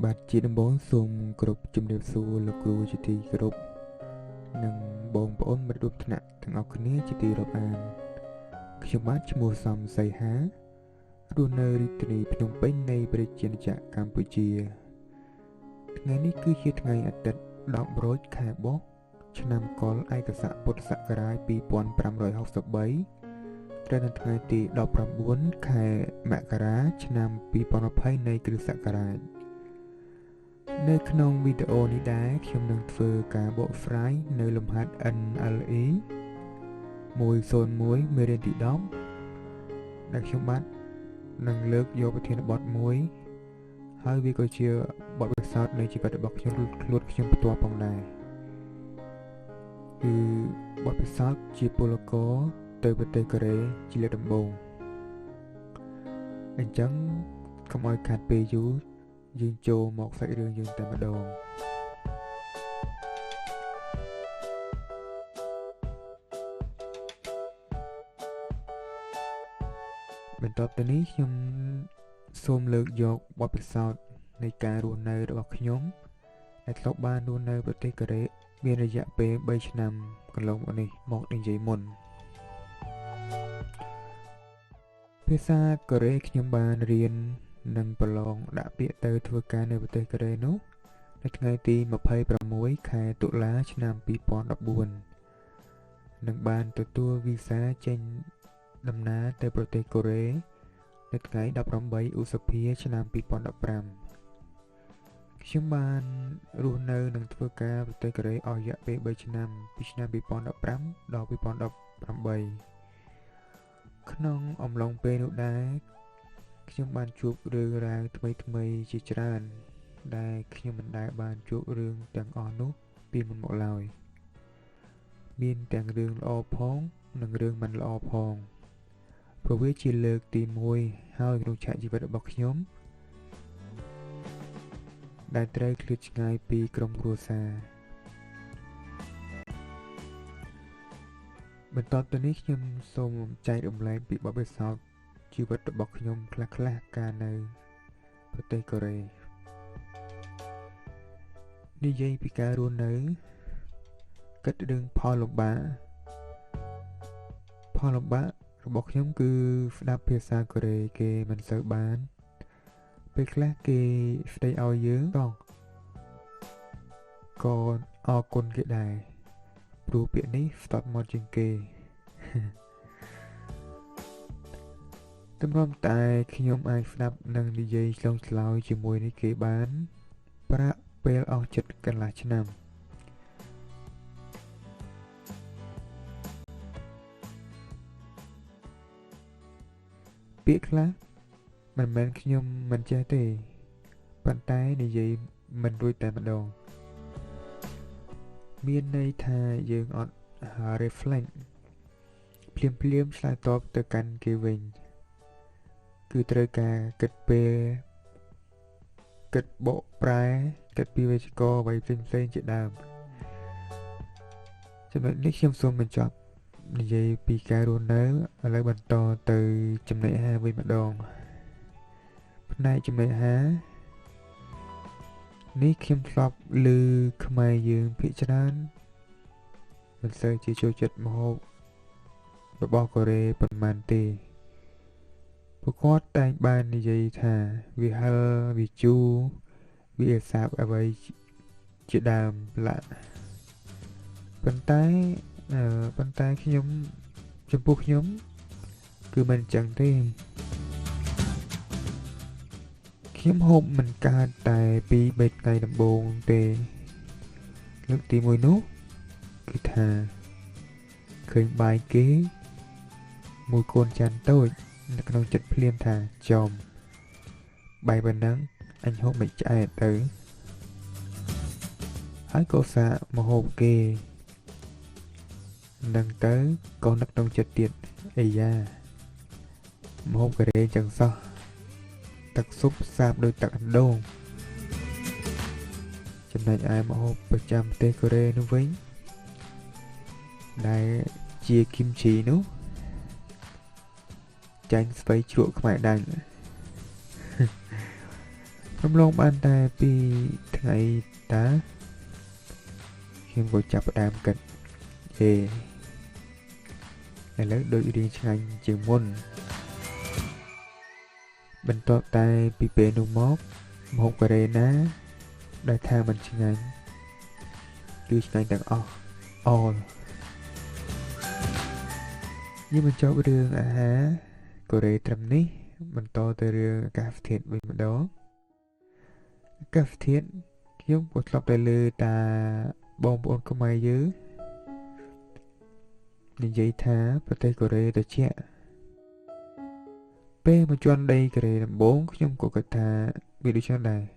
បាទជាដំបូងសូមគោរពជំរាបសួរលោកគ្រូជាទីគោរពនិងបងប្អូនមិត្តរួមថ្នាក់ទាំងអស់គ្នាជាទីរាប់អានខ្ញុំបាទឈ្មោះសំសីហារស់នៅរាជធានីភ្នំពេញនៃប្រជាណាចក្រកម្ពុជាថ្ងៃនេះគឺជាថ្ងៃអាទិត្យ10រោចខែបុស្សឆ្នាំកុរឯកស័កពុទ្ធសករាជ2563ត្រូវនៅថ្ងៃទី19ខែមករាឆ្នាំ2020នៃគ្រិស្តសករាជនៅក្នុងវីដេអូនេះដែរខ្ញុំនឹងធ្វើការបកស្រាយនៅលំហាត់ NLE 101មេរៀនទី10ដែលខ្ញុំបាទនឹងលើកយកប្រធានបទមួយហើយវាក៏ជាបទពិសោធន៍នៃជីវិតរបស់ខ្ញុំខ្លួនខ្ញុំផ្ទាល់ផងដែរគឺបទពិសោធន៍ជាពលករទៅប្រទេសកូរ៉េជាលើកដំបូងអញ្ចឹងកុំឲ្យខាត់ពេលយូរយើងចូលមកសាច់រឿងយើងតែម្ដងបន្ទាប់ទៅនេះខ្ញុំសូមលើកយកបទពិសោធន៍នៃការរស់នៅរបស់ខ្ញុំដែលធ្លាប់បានរស់នៅប្រទេសកូរ៉េមានរយៈពេល3ឆ្នាំកន្លងមកនេះមកនិយាយមុនភាសាកូរ៉េខ្ញុំបានរៀននិងប្រឡងដាក់ពាក្យទៅធ្វើការនៅប្រទេសកូរ៉េនោះនៅថ្ងៃទី26ខែតុលាឆ្នាំ2014និងបានទទួលវីសាចេញដំណើរទៅប្រទេសកូរ៉េនៅថ្ងៃ18ឧសភាឆ្នាំ2015ខ្ញុំបានរស់នៅនិងធ្វើការប្រទេសកូរ៉េអស់រយៈពេល3ឆ្នាំពីឆ្នាំ2015ដល់2018ក្នុងអំឡុងពេលនោះដែរខ្ញុំបានជួបរឿងរ៉ាវថ្មីជាច្រើនដែលខ្ញុំមិនដែលបានជួបរឿងទាំងអស់នោះពីមុនមកឡើយមានទាំងរឿងល្អផងនិងរឿងមិនល្អផងព្រោះវាជាលើកទី1ហើយក្នុងឆាកជីវិតរបស់ខ្ញុំដែលត្រូវឃ្លាតឆ្ងាយពីក្រុមគ្រួសារបន្ទាប់ទៅនេះខ្ញុំសូមចែករំលែកពីបទពិសោធន៍ជីវិតរបស់ខ្ញុំខ្លះៗកាលនៅប្រទេសកូរ៉េនិយាយពីការរស់នៅគិតរឿងផលលំបាករបស់ខ្ញុំគឺស្ដាប់ភាសាកូរ៉េគេមិនសូវបានពេលខ្លះគេស្ដីឲ្យយើងក៏អរគុណគេដែរព្រោះពាក្យនេះស្ទាត់មាត់ជាងគេទម្រាំតែខ្ញុំអាចស្ដាប់និងនិយាយឆ្លងឆ្លើយជាមួយនេះគេបានប្រាក់ពេលអស់ចិត្តកន្លះឆ្នាំពាក្យខ្លះមិនមែនខ្ញុំមិនចេះទេប៉ុន្តែនិយាយមិនរួចតែម្ដងមានន័យថាយើងអត់ reflect ភ្លាមឆ្លើយតបទៅកាន់គេវិញគឺត្រូវការគិតពេលគិតបកប្រែគិតពីវេយ្យាករណ៍អ្វីផ្សេងជាដើមចំណុចនេះខ្ញុំសូមបញ្ចប់និយាយពីការរស់នៅឥឡូវបន្តទៅចំណុច5វិញម្ដងផ្នែកចំណុច5នេះខ្ញុំធ្លាប់ឮខ្មែរយើងភាគច្រើនមិនសូវជាចូលចិត្តម្ហូបរបស់កូរ៉េប៉ុន្មានទេពួកគាត់តែងបាននិយាយថាវាហឹរវាជូរវាសាបអ្វីជាដើមឡាប៉ុន្តែខ្ញុំចំពោះខ្ញុំគឺមិនអញ្ចឹងទេខ្ញុំហូបមិនកើតតែពី3ថ្ងៃដំបូងទេលើកទី1នោះគឺថាឃើញបាយគេមួយកូនចានតូចនៅក្នុងចិត្តភ្លាមថាចំបាយប៉ុណ្ណឹងអញហូបមិនឆ្អែតទៅហើយក៏សាកម្ហូបគេនឹងទៅក៏នឹកក្នុងចិត្តទៀតអីយ៉ាម្ហូបកូរ៉េចឹងសោះទឹកស៊ុបសាបដោយទឹកអណ្ដូងចំណែកឯម្ហូបប្រចាំប្រទេសកូរ៉េនោះវិញដែលជាគីមជីនោះចាញ់ស្វ័យជ្រក់ខ្មែរដាច់ Râm lông ban ta pi ngày ta khiêm có chập đàm cận về lấy đôi đi chẳng chừng môn bên tọa tay pi bê nụ móc một cái rê ná đại tha mình chẳng cứ chẳng tặng all nhưng mình cho cái đường há có rê trầm ní mình to tới đường cà thiện với mình đó cà thiện giống một lọc đại lư ta bông bồn có mai dứ nên dây thá và tay có rê ta chẹ bê mà cho đây cái rê làm bốn trong của cái ta bị đôi cho này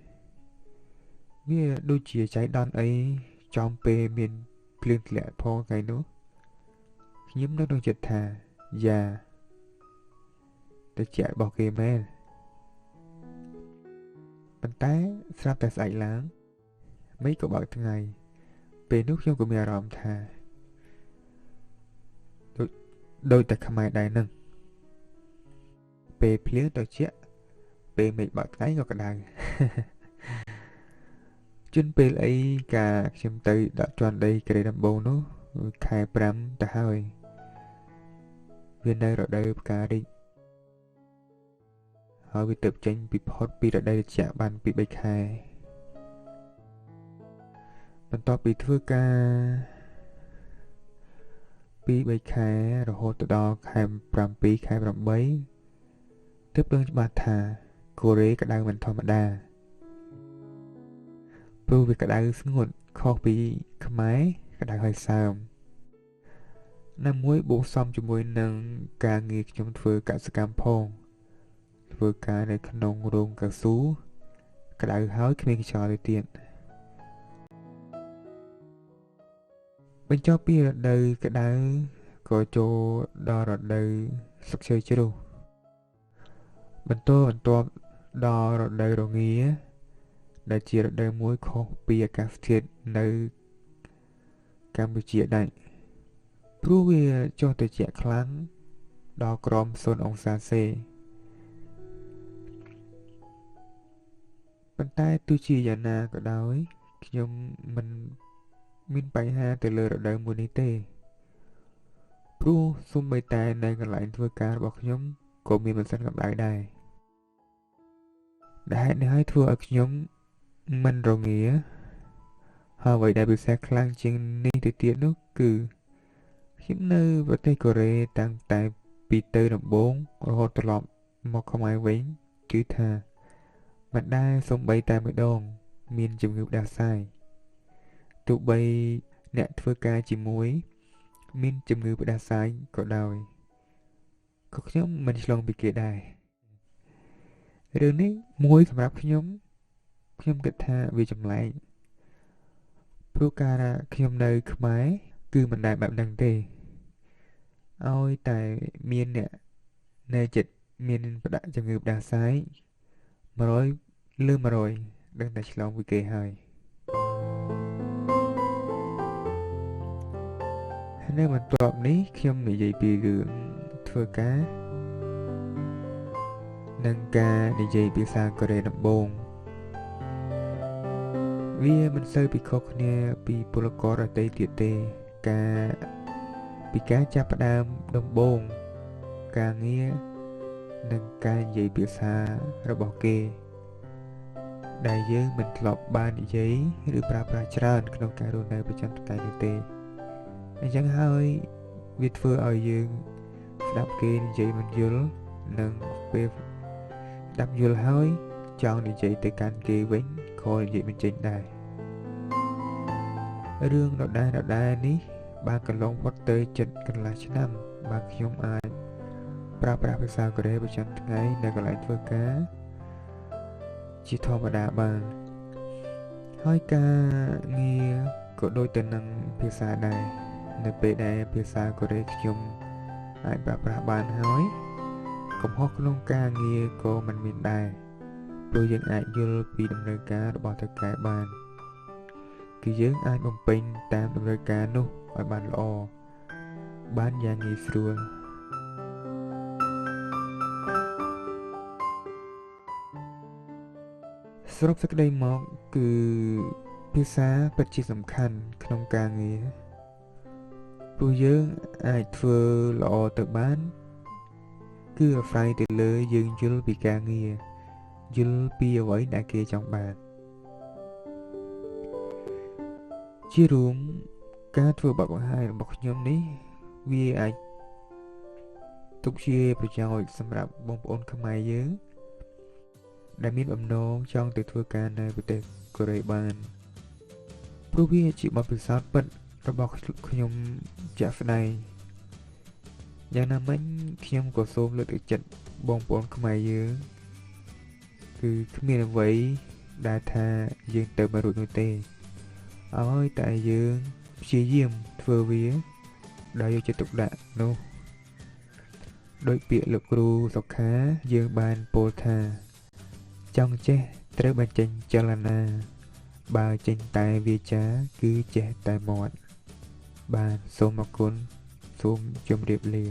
vì đôi chìa cháy đòn ấy trong bê miền liên lệ po cái nữa nhiễm nó đang chật thà già để chạy bỏ kê men bàn tay sắp ta sải láng mấy cậu bảo thằng ngày bê nước trong của mẹ ròm thà đôi ta khăm ai đại nâng bê phía tao chết bê mệt bảo cái ngọc đài chân bê lấy cả xem tay đã tròn đây cái đầm bầu nó khai pram ta hơi viên đây rồi đây cả đi họ bị tập tranh bị hot bị ở đây chả bàn bị bạch khai mình to bị thưa ca bị bạch khai rồi hot đó khai pram bị khai pram mấy tiếp đơn bà thà cô rế cả đang mình thò mà đà bưu vì cả đang xứng nguồn khó bị máy cả đang hơi sao năm muối bố xong cho muối nâng ca nghiệt trong vừa cả sự cam phong vừa cả này khăn nông rôn cả xú cả đang hói khi mình cho được tiền bên cho bia đời cả đang có chỗ đo rồi đời sắp chơi chứ đâu bên tôi đo rồi đời rồi nghĩa đã chia rồi đời muối khó bia cà thiệt nơi Campuchia này Pru về cho tôi trẻ kháng đo crom son ông xa xê bàn tay tôi chỉ giả nà có đau ấy nhưng mình bay ha từ lừa đời mua ní tê Pru xung bày tay này còn lại thưa ca bọc nhóm của mình sẽ gặp lại đây đã hãy nói thưa ở nhóm mình rồi nghĩa họ vậy đã bị xe kháng trên ní từ tiết nước cử khiến nơi và tây Korea tăng tại Peter đồng 4 rồi tụ lọp một không ai vĩnh chứ thà mặt đai sống bay tại mấy đồn miền chùm ngược đào sai tụ bay nẹ thưa ca chỉ muối miền chùm ngược đào sai có đòi có nhóm mình lòng bị kể đài đường này muối cảm giác nhóm kết tha vì chùm lại pro ca ra nhóm nơi khmái cứ mình đại bạn đăng tê ôi tại miền nè nơi chịch miền đại chùm ngược đào sai mà rồi lương mà rồi đang tại lòng vì kể hơi nếu mình tọa ní khi ông bị dậy bị gượng thưa cá nâng ca đi dậy bị xa có đầy nằm bồn vì mình sơi bị khóc nè bị bồ lô có ra tây tiệt tê ca bị cá chạp đam đồng bồn ca nghĩa nâng ca dậy bị xa ra bỏ kê đại dương mình lọp ba địa giấyឬប្រើប្រាស់ច្រើនក្នុងការរស់នៅប្រចាំថ្ងៃនេះទេអញ្ចឹងហើយវាធ្វើឲ្យយើងស្ដាប់គេនិយាយមិនយល់និងពេលស្ដាប់យល់ហើយចង់និយាយទៅកាន់គេវិញក៏និយាយមិនចេញដែររឿងដដែលនេះបានកន្លងផុតទៅជិតកន្លះឆ្នាំបាទខ្ញុំអាចប្រើប្រាស់ភាសាកូរ៉េប្រចាំថ្ងៃនៅកន្លែងធ្វើការជាធម្មតាបានហើយការងារក៏ដូចទៅនឹងភាសាដែរនៅពេលដែលភាសាកូរ៉េខ្ញុំអាចប្រើប្រាស់បានហើយកំហុសក្នុងការងារក៏មិនមានដែរព្រោះយើងអាចយល់ពីដំណើរការរបស់តើកែបានគឺយើងអាចបំពេញតាមដំណើរការនោះឲ្យបានល្អបានយ៉ាងងាយស្រួលស សរុបសេចក្តីមកគឺភាសាពិតជាសំខាន់ក្នុងការងារព្រោះយើងអាចធ្វើល្អទៅបានគឺអាស្រ័យទៅលើយើងយល់ពីការងារយល់ពីអ្វីដែលគេចង់បានជារួមការធ្វើបទបង្ហាញរបស់ខ្ញុំនេះវាអាចទុកជាប្រយោជន៍សម្រាប់បងប្អូនខ្មែរយើងដែលមានបំណងចង់ទៅធ្វើការនៅប្រទេសកូរ៉េបានព្រោះវាជាបទពិសោធន៍ពិតរបស់ខ្ញុំជាក់ស្ដែងយ៉ាងណាមិញខ្ញុំក៏សូមលើកទឹកចិត្តបងប្អូនខ្មែរយើងគឺគ្មានអ្វីដែលថាយើងទៅមិនរួចនោះទេឲ្យតែយើងព្យាយាមធ្វើវាដោយយកចិត្តទុកដាក់នោះដោយពាក្យលោកគ្រូសុខាយើងបានពោលថាចង់ចេះត្រូវបញ្ចេញចលនាបើចេញតែវាចាគឺចេះតែមាត់បាទសូមអរគុណសូមជម្រាបលា